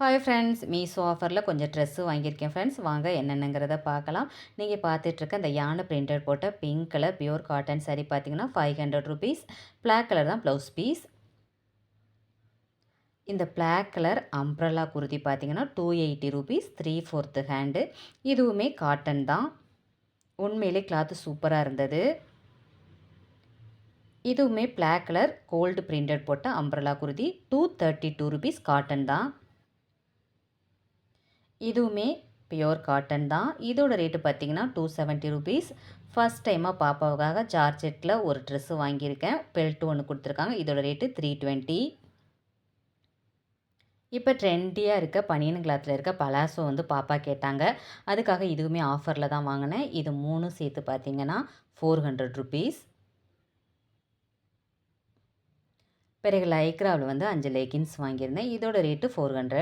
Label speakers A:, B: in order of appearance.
A: Hi friends, Meesho ஆஃபரில் கொஞ்சம் dress வாங்கியிருக்கேன் ஃப்ரெண்ட்ஸ். வாங்க என்னென்னங்கிறத பார்க்கலாம். நீங்கள் பார்த்துட்ருக்க இந்த யானை பிரிண்டட் போட்ட pink colour pure cotton saree பார்த்தீங்கன்னா ₹500. பிளாக் கலர் தான் ப்ளவுஸ் பீஸ். இந்த பிளாக் கலர் அம்ப்ரல்லா குர்த்தி பார்த்தீங்கன்னா ₹280, 3/4 ஹேண்டு. இதுவுமே காட்டன் தான். உண்மையிலே கிளாத்து சூப்பராக இருந்தது. இதுவுமே பிளாக் கலர் கோல்டு பிரிண்டட் போட்ட அம்ப்ரல்லா குர்த்தி ₹232 காட்டன் தான். இதுவுமே பியோர் காட்டன் தான். இதோட ரேட்டு பார்த்தீங்கன்னா ₹270. ஃபஸ்ட் டைமாக பாப்பாவுக்காக ஜார்ஜெட்டில் ஒரு ட்ரெஸ்ஸு வாங்கியிருக்கேன். பெல்ட் ஒன்று கொடுத்துருக்காங்க. இதோட ரேட்டு $320. இப்போ ட்ரெண்டியாக இருக்க பனியன் கிளாத்தில் இருக்க பலாசோ வந்து பாப்பா கேட்டாங்க. அதுக்காக இதுவுமே ஆஃபரில் தான் வாங்கினேன். இது 3 சேர்த்து பார்த்தீங்கன்னா ₹400. பிறகு லைக்ராவில் வந்து 5 லெகின்ஸ் வாங்கியிருந்தேன். இதோட ரேட்டு $400.